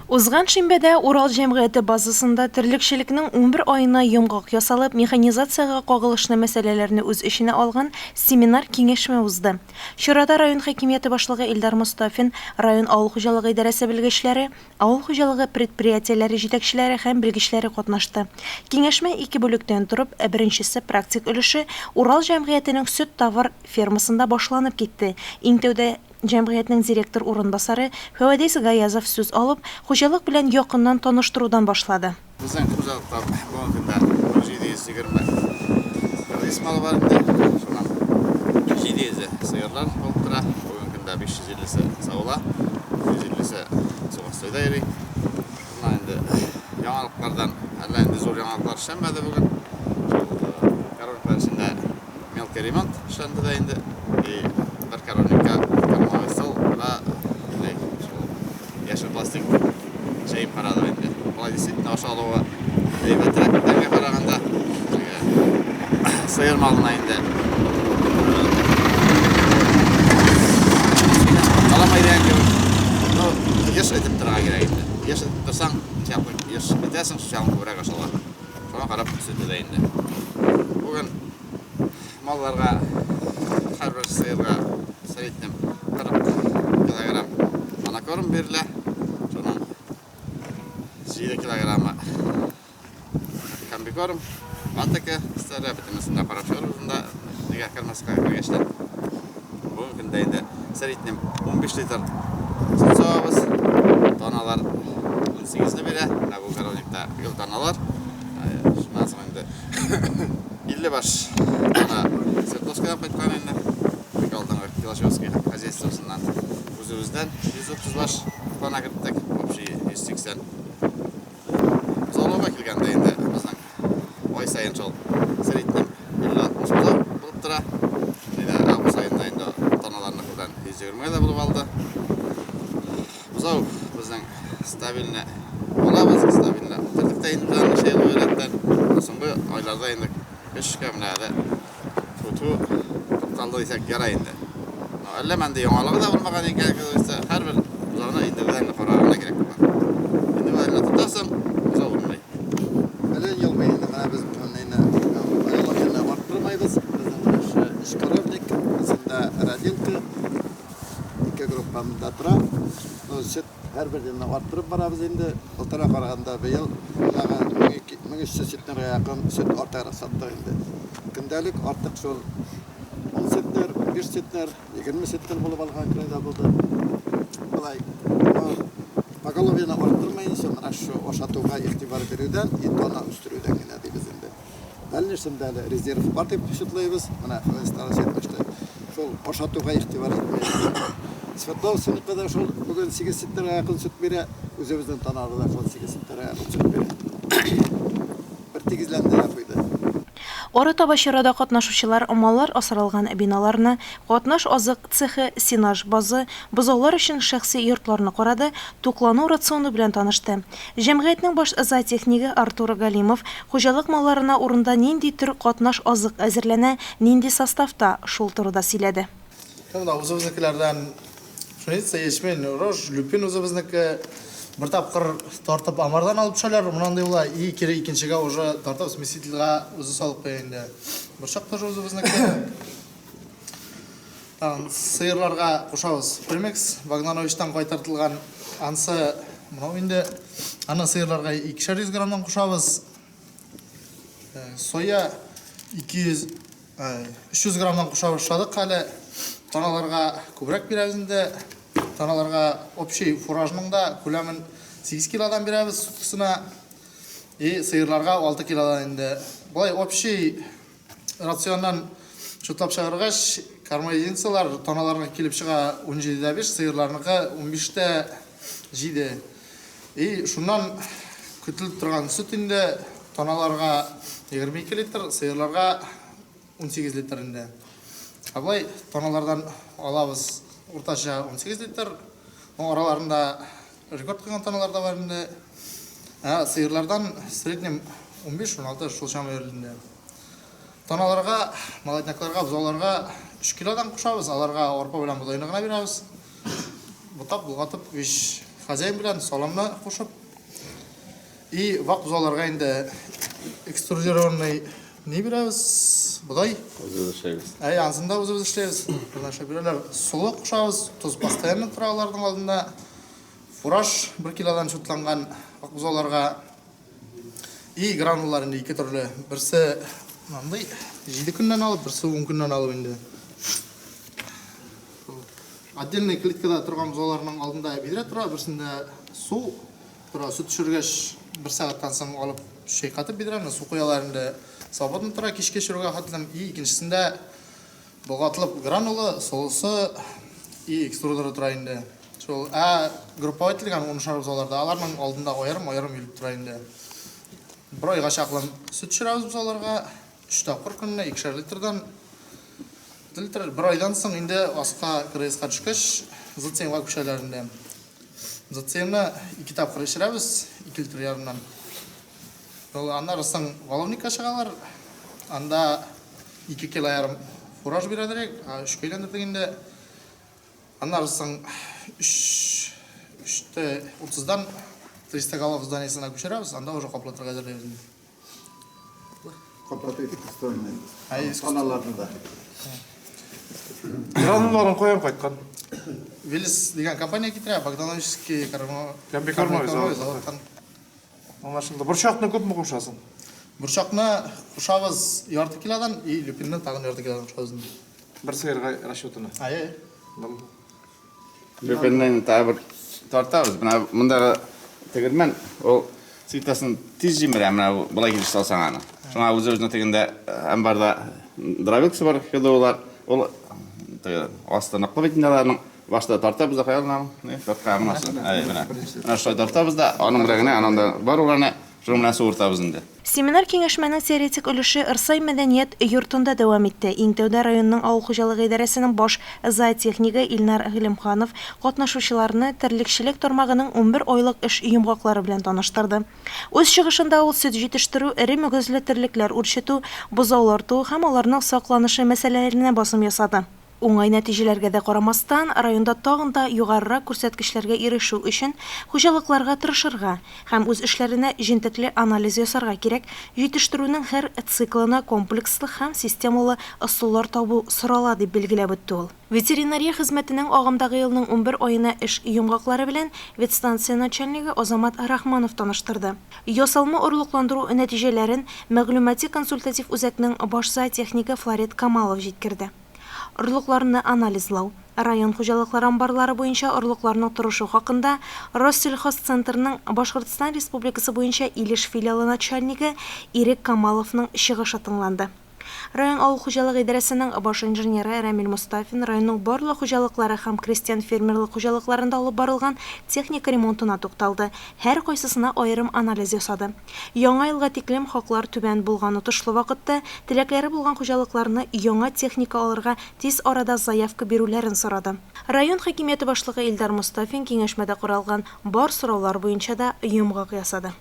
Узган шимбәдә Урал җәмгыяте базасында терлекчелекнең 11 айына йомгак ясалып, механизацияга кагылышлы мәсьәләләрне үз эченә алган семинар-киңәшмә узды. Чарада район хакимияте башлыгы Илдар Мустафин, район авыл хуҗалыгы идарәсе белгечләре, авыл хуҗалыгы предприятиеләре җитәкчеләре һәм белгечләре катнашты. Киңәшмә 2 бүлектән торып, беренчесе практик өлеше Урал җәмгыятенең сөт товар фермасында башланып китте. Иң тәүдә җәмгыятьнең директор урынбасары Фәвадис Гаязов сүз алып, хуҗалык белән якыннан таныштырудан башлады. Безнең хуҗалыкта бүгенге көндә 720 исмал бар инде. Шуннан 700 сыерлар булып тора. Бүгенге көндә 550-се саула, 150-се сугыстойда йөри. Шуннан инде яңалыклардан әллә инде зур яңалыклар эшләнмәде бүген. Коробкалар эчендә мелкий ремонт эшләнде дә инде. Bir karonika stol va yashil plastik şeyim parada endi. Olay действительно aşağılığı heybetliliklerine qaraganda sıyırmalına endi. Alamaydan ki, yaş etip tırağa gerek endi. Yaş etip tırsan, yaş etersin şu çalın kubrak aşağılar. Şuna qarab sütü de endi. Bugün mallarga, her bir sıyırga Сәлеттем 40 килограмм анакорм берілі, сонан 7 килограммы комбикорм, вантаке істері бітімісінде парашор ұзында неге кірмесіға кіргештен. Бүгін күнде енді сәлеттем 15 литр сүт соғабыз, тоналар 18-ні бере, бұл коровникта гүл тоналар. Шынан соң енді 50 баш сертоскадан қайтқан енді. Пилашевский хозяйствосынан өзімізден 130 баш тонна кірттік, общий 180. Золуға келгенде енді біздің ой сайын жол сәлеттен 50-60 болып тұра. Август айында енді тоналарны құлдан 120-де болып алды. Бұзау біздің стабильні олабыз, стабильні тұрдықта енді бұдан шейл өйреттен. Соңғы айларда енді 3 көміләді тұту қалды десек яра енді. Әлі мәнде яңалығы да болмаған екен, әр бір бұзауына индивидуальны қарағына керек бар. Индивидуальны тұтасың, бұзау болмай. Әлі елмей енді, мәне біз айлығына арттырмайбыз. Біздің үш коровник, біздіңді родилка, 2 группамында тұра. Сүт әр бірден арттырып барабыз енді. Ұлтара қарағанда бейіл 1300 сүтнерге яқын сүт артығырақ сатты енді. Күндәлік артық жол 10 сүтнер, 1 сүтнер, 20 сүтнер болып алған күнде болды. Бұлай, поголовьені арттырмайын, sonra şu oşatuğa ihtibar berүүден, тонна үстірүүден генә дейбез инде. Дальнейшемдә резерв бар дип шутлайбыз. Менә Фәвадис әйтмеште. Шул oşatuğa ihtibar итмәйбез. Свердловскида да шул бүген 8 сүтнәргә якын сүт бирә, үзебезнең Танарда шул 8 сүтнәргә якын сүт бирә. Бер тигезләнде куйды. Арытаба чарада катнашучылар маллар асралган биналарны, катнаш азык цехы, синаж базы, бозаулар өчен шәхси йортларны карады, туклану рационы белән танышты. Җәмгыятьнең баш зоотехнигы Артур Галимов хуҗалык малларына урында нинди төр катнаш азык әзерләнә, нинди составта шул турыда сөйләде. Үзебезнекеләрдән шуница ячмень, рож, люпин үзебезнеке bir tapqır tartып амардан алып шалар, мынандай була, и кире икенчегә уже тартып смесительгә үзе салып куенде. Бер чакта үзебезнеке сыерларга кушабыз. Примекс Вагнановичтан кайтартылган ансы, менә инде аны сыерларга 200 граммдан кушабыз. Соя 300 граммдан кушабыз. Әле таналарга күбрәк бирәбез инде. Таналарга общий фуражның да күләмен 8 килодан бирәбез суткысына, и сыерларга 6 килодан инде. Булай общий рационнан шутлап чыгаргач, кормоединцалар таналарга килеп чыга 17-дә 5, сыерларныкы 15-тә 7. И шуннан көтелеп торган сөт инде таналарга 22 литр, сыерларга 18 литр инде. Булай таналардан алабыз уртача 18 литр, араларында рекорд кылган таналар да бар инде. Сыерлардан среднем 15-16 шул шамы өрелинде. Таналарга, молоднякларга, бузауларга 3 килодан кушабыз, аларга арпа белән бодайны гына бирәбез. Бутап, булгатып, 5 хозяин белән саламны кушып, и вак бузаларга инде экструдированный не бирәбез, бодай. Өзі шайбыз. Ансында үзебез эшләбез. Бернәрсә бирәләр. Сулы кушабыз, туз постоянно тора аларның алдында. Фураж 1 килодан шутланган вак бузаларга и гранулалар инде 2 төрле. Берсе мындай 7 көннән алып, берсе 10 көннән алып инде. Отдельный клеткада торган бузаларның алдында бидре тора, берсендә су тора, сөт төшергәч 1 сәгатьтән соң алып шейкатып бидрәне, су куялар инде. Свободно тора, кичкә чөргә хатылам. И икенчесендә болгатылып гранулы, солысы и экструдер тора инде. Шул групповать ителгән 10 шар бузаларда аларның алдында аерым йөреп тора инде. Бер айга чаклы сөт төшерәбез бузаларга 3 тапкыр көненә 2 литрдан литр. Бер айдан соң инде аска крейска төшкәч, зацемга күчәләр инде. Зацемны 2 тапкыр эшерәбез, 2 литр ярымнан. Аннан соң головникка чыгалар. Анда 2 кило ярым фураж бирәдерәк, 3 килондырдык инде. Аннан соң 30дан 300 голов зданиесына күчерәбез, анда уже каплатырга әзерләйбез. Каплатып устроенный. Ай, Каналларында. Грануларын қоям қайтқан. Велис деген компания китерә, Богдановский Комбикормовый завод. Анашында бұршақны көп мұ қошасың? Бұршақны кушабыз 1,5 килодан и люпинны тагын 1,5 килодан кушабыз. Бір сиырға расчетына. Löpenden tağır tartağız. Bunda tegirmen o sitaсын тиз жимер мына булай килиш салсаң аны. Шуңа өзүнө тегенде амбарда дровелксы бар хедолар. Ол астына кылбайтындаларның башта тартабыз да каялнам. Не, тарткамасы. Мына. Мына шулай тартабыз да, аның билегине ананда бар уларны шуның менен суыртабыз инде. Семинар киңәшмәнең теоретик өлеше Ырсай мәдәният йортында дәвам итте. Иң тәүдә районның авыл хуҗалыгы идарәсенең баш зоотехнигы Илнар Гыйлемханов катнашучыларны терлекчелек тармагының 11 айлык эш йомгаклары белән таныштырды. Үз чыгышында ул сөт җитештерү, эре мөгезле терлекләр үрчетү, бозауларту һәм аларның сакланышы мәсьәләләренә басым ясады. Уңай нәтиҗәләргә дә карамастан, районда тагын да югарырак күрсәткечләргә ирешү өчен хуҗалыкларга тырышырга һәм үз эшләренә җентекле анализ ясарга кирәк, җитештерүнең һәр циклына комплекслы һәм системалы ысуллар табу сорала дип билгеләп үтте ул. Ветеринария хезмәтенең агымдагы елның 11 аена эш йомгаклары белән ветстанция начальнигы Азамат Рахманов таныштырды. Ясалма орлыкландыру нәтиҗәләрен мәгълүмати консультатив үзәкнең баш зоотехнигы Флорид Камалов җиткерде. Орлыкларны анализлау, район хуҗалыклары амбарлары буенча орлыкларның торышы хакында Россельхозцентрның Башкортстан Республикасы буенча Илеш филиалы начальнигы Ирек Камаловның чыгышы тыңланды. Район авыл хуҗалыгы идарәсенең баш инженеры Рамил Мустафин районның барлык хуҗалыклары һәм крестьян фермерлык хуҗалыкларында алып барылган техника ремонтына тукталды. Һәр кайсысына аерым анализ ясады. Яңа елга тиклем хаклар түбән булган отышлы вакытта теләкләре булган хуҗалыкларны яңа техника алырга тиз арада заявка бирүләрен сорады. Район хакимияте башлыгы Илдар Мустафин киңәшмәдә каралган бар сораулар буенча да йомгак ясады.